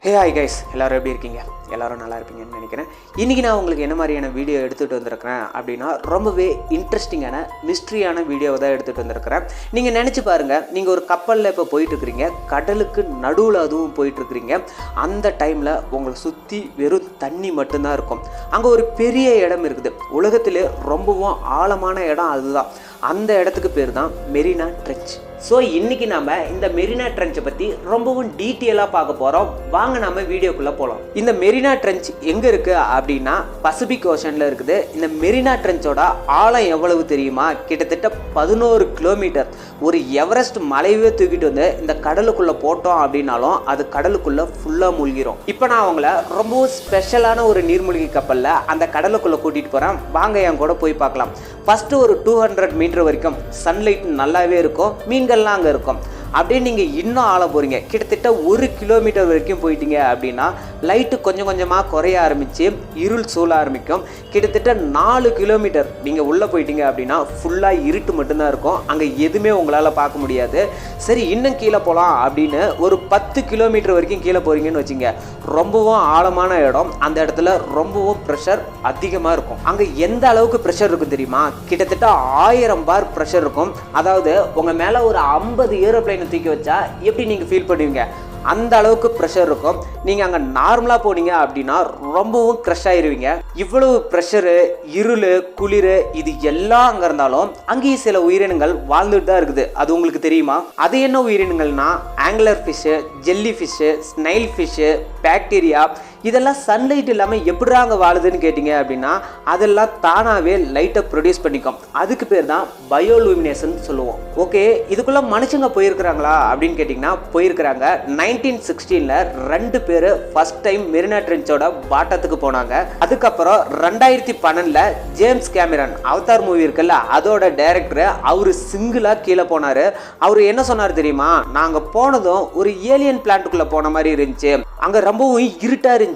Hey hi guys, எல்லோரும் எப்படி இருக்கீங்க? எல்லோரும் நல்லா இருப்பீங்கன்னு நினைக்கிறேன். இன்றைக்கி நான் உங்களுக்கு என்ன மாதிரியான வீடியோ எடுத்துகிட்டு வந்திருக்கிறேன் அப்படின்னா, ரொம்பவே இன்ட்ரெஸ்டிங்கான மிஸ்ட்ரியான வீடியோவை தான் எடுத்துகிட்டு வந்திருக்கிறேன். நீங்கள் நினச்சி பாருங்கள், நீங்கள் ஒரு கப்பலில் இப்போ போயிட்டுருக்கிறீங்க, கடலுக்கு நடுவில் அதுவும் போயிட்டுருக்கிறீங்க. அந்த டைமில் உங்களை சுற்றி வெறும் தண்ணி மட்டும்தான் இருக்கும். அங்கே ஒரு பெரிய இடம் இருக்குது, உலகத்திலே ரொம்பவும் ஆழமான இடம் அதுதான். அந்த இடத்துக்கு பேர் தான் மெரினா ட்ரென்ச். ஸோ இன்றைக்கி நம்ம இந்த மெரினா ட்ரென்ச்சை பற்றி ரொம்பவும் டீட்டெயிலாக பார்க்க போகிறோம். வாங்க நம்ம வீடியோக்குள்ளே போகலாம். இந்த மெரினா ட்ரென்ச் எங்கே இருக்குது அப்படின்னா பசிபிக் ஓஷனில் இருக்குது. இந்த மெரினா ட்ரென்ச்சோட ஆழம் எவ்வளவு தெரியுமா? கிட்டத்தட்ட 11 கிலோமீட்டர். ஒரு எவரெஸ்ட் மலையவே தூக்கிட்டு வந்து இந்த கடலுக்குள்ளே போட்டோம் அப்படின்னாலும் அது கடலுக்குள்ளே ஃபுல்லாக மூழ்கிரும். இப்போ நான் அவங்கள ரொம்பவும் ஸ்பெஷலான ஒரு நீர்மூழ்கி கப்பலில் அந்த கடலுக்குள்ளே கூட்டிகிட்டு போகிறேன். வாங்க என் கூட போய் பார்க்கலாம். ஃபஸ்ட்டு ஒரு 200 மீட்டர் வரைக்கும் சன்லைட் நல்லாவே இருக்கும், மீன்கள்லாம் அங்கே இருக்கும். அப்படியே நீங்கள் இன்னும் ஆழ போகிறீங்க, கிட்டத்தட்ட 1 கிலோமீட்டர் வரைக்கும் போயிட்டீங்க அப்படின்னா லைட்டு கொஞ்சம் கொஞ்சமாக குறைய ஆரம்பித்து இருள் சூழ ஆரம்பிக்கும். கிட்டத்தட்ட 4 கிலோமீட்டர் நீங்கள் உள்ளே போயிட்டீங்க அப்படின்னா ஃபுல்லாக இருட்டு மட்டும்தான் இருக்கும். அங்கே எதுவுமே உங்களால் பார்க்க முடியாது. சரி, இன்னும் கீழே போகலாம் அப்படின்னு ஒரு 10 கிலோமீட்டர் வரைக்கும் கீழே போகிறீங்கன்னு வச்சுங்க. ரொம்பவும் ஆழமான இடம். அந்த இடத்துல ரொம்பவும் ப்ரெஷர் அதிகமாக இருக்கும். அங்கே எந்த அளவுக்கு ப்ரெஷர் இருக்கும் தெரியுமா? கிட்டத்தட்ட 1000 பார் ப்ரெஷர் இருக்கும். அதாவது உங்கள் மேலே ஒரு 50 ஏரோப்ளைனை தூக்கி வச்சா எப்படி நீங்கள் ஃபீல் பண்ணுவீங்க? அந்த அளவுக்கு ப்ரெஷர் இருக்கும். நீங்கள் அங்கே நார்மலாக போனீங்க அப்படின்னா ரொம்பவும் க்ரஷ் ஆயிடுவீங்க. இவ்வளவு ப்ரெஷரு, இருள், குளிர் இது எல்லாம் அங்கே இருந்தாலும் அங்கேயும் சில உயிரினங்கள் வாழ்ந்துட்டு தான் இருக்குது. அது உங்களுக்கு தெரியுமா? அது என்ன உயிரினங்கள்னா angler fish, jelly fish, snail fish, bacteria. இதெல்லாம் சன்லைட் இல்லாமல் எப்படிதான் அங்கே வாழுதுன்னு கேட்டிங்க அப்படின்னா அதெல்லாம் தானாகவே லைட்டை ப்ரொடியூஸ் பண்ணிக்கும். அதுக்கு பேர் தான் பயோலூமினேஷன் சொல்லுவோம். ஓகே, இதுக்குள்ளே மனுஷங்க போயிருக்கிறாங்களா அப்படின்னு கேட்டிங்கன்னா போயிருக்கிறாங்க. 1916 2 பேர் ஃபர்ஸ்ட் டைம் மெரினா ட்ரென்ச்சோட பாட்டத்துக்கு போனாங்க. அதுக்கப்புறம் 2012 ஜேம்ஸ் கேமரன் அவதார் மூவி இருக்குல்ல, அதோட டைரக்டர் அவரு சிங்கிளாக கீழே போனார். அவர் என்ன சொன்னார் தெரியுமா? நாங்கள் போனதும் ஒரு ஏலியன் பிளான்ட்டுக்குள்ளே போன மாதிரி இருந்துச்சு. அங்கே ரொம்பவும் இருட்டாக இருந்துச்சு,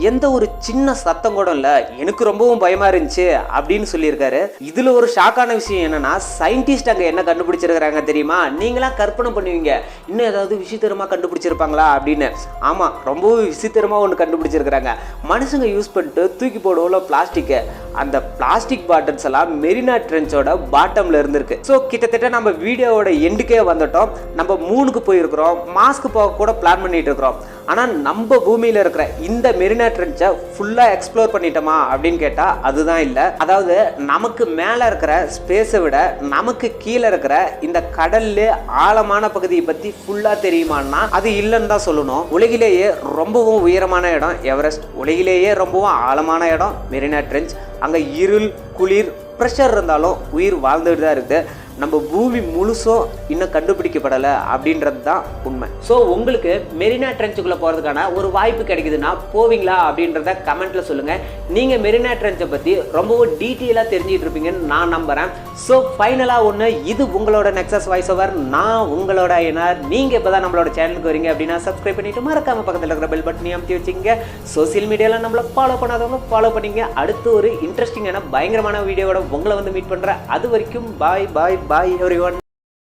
எந்த ஒரு சின்ன சத்தம் கூட இல்லை, எனக்கு ரொம்பவும் பயமாக இருந்துச்சு அப்படின்னு சொல்லியிருக்காரு. இதில் ஒரு ஷாக்கான விஷயம் என்னன்னா, சயின்டிஸ்ட் அங்கே என்ன கண்டுபிடிச்சிருக்கிறாங்க தெரியுமா? நீங்களாம் கற்பனை பண்ணுவீங்க, இன்னும் ஏதாவது விசித்திரமாக கண்டுபிடிச்சிருப்பாங்களா அப்படின்னு. ஆமாம், ரொம்பவும் விசித்திரமாக ஒன்று கண்டுபிடிச்சிருக்கிறாங்க. மனுஷங்க யூஸ் பண்ணிட்டு தூக்கி போடுவோம்ல பிளாஸ்டிக்கு, அந்த பிளாஸ்டிக் பாட்டில்ஸ் எல்லாம் மெரினா ட்ரென்ச்சோட பாட்டம்ல இருந்திருக்கு. ஸோ கிட்டத்தட்ட நம்ம வீடியோவோட எண்டுக்கே வந்துட்டோம். நம்ம மூணுக்கு போயிருக்கிறோம், மாஸ்க்கு போக கூட பிளான் பண்ணிட்டு இருக்கிறோம். ஆனால் நம்ம பூமியில் இருக்கிற இந்த மெரினா ட்ரென்ச்சை ஃபுல்லாக எக்ஸ்ப்ளோர் பண்ணிட்டோமா அப்படின்னு கேட்டால் அதுதான் இல்லை. அதாவது நமக்கு மேலே இருக்கிற ஸ்பேஸை விட நமக்கு கீழே இருக்கிற இந்த கடல்ல ஆழமான பகுதியை பற்றி ஃபுல்லாக தெரியுமான்னா அது இல்லைன்னு தான் சொல்லணும். உலகிலேயே ரொம்பவும் உயரமான இடம் எவரெஸ்ட், உலகிலேயே ரொம்பவும் ஆழமான இடம் மெரினா ட்ரென்ச். அங்கே இருள், குளிர், ப்ரெஷர் இருந்தாலும் உயிர் வாழ்ந்துட்டு தான் இருக்குது. நம்ம பூமி முழுசும் இன்னும் கண்டுபிடிக்கப்படலை அப்படின்றது தான் உண்மை. ஸோ உங்களுக்கு மெரினா ட்ரென்ச்சுக்குள்ளே போகிறதுக்கான ஒரு வாய்ப்பு கிடைக்குதுன்னா போவீங்களா அப்படின்றத கமெண்ட்டில் சொல்லுங்கள். நீங்கள் மெரினா ட்ரென்ச்சை பற்றி ரொம்பவும் டீட்டெயிலாக தெரிஞ்சிட்டு இருப்பீங்கன்னு நான் நம்புகிறேன். ஸோ ஃபைனலாக ஒன்று, இது உங்களோட நெக்ஸஸ் வாய்ஸ் ஓவர், நான் உங்களோட ஐயனார். நீங்கள் இப்போ தான் நம்மளோட சேனலுக்கு வரீங்க அப்படின்னா சப்ஸ்கிரைப் பண்ணிவிட்டு மறக்காமல் பக்கத்தில் இருக்கிற பெல் பட்டனையும் அமுத்தி வச்சுங்க. சோசியல் மீடியாவில் நம்மளை ஃபாலோ பண்ணாதவங்க ஃபாலோ பண்ணிங்க. அடுத்து ஒரு இன்ட்ரெஸ்டிங்கான பயங்கரமான வீடியோவோட உங்களை வந்து மீட் பண்ணுறேன். அது வரைக்கும் பாய் பாய். Bye everyone.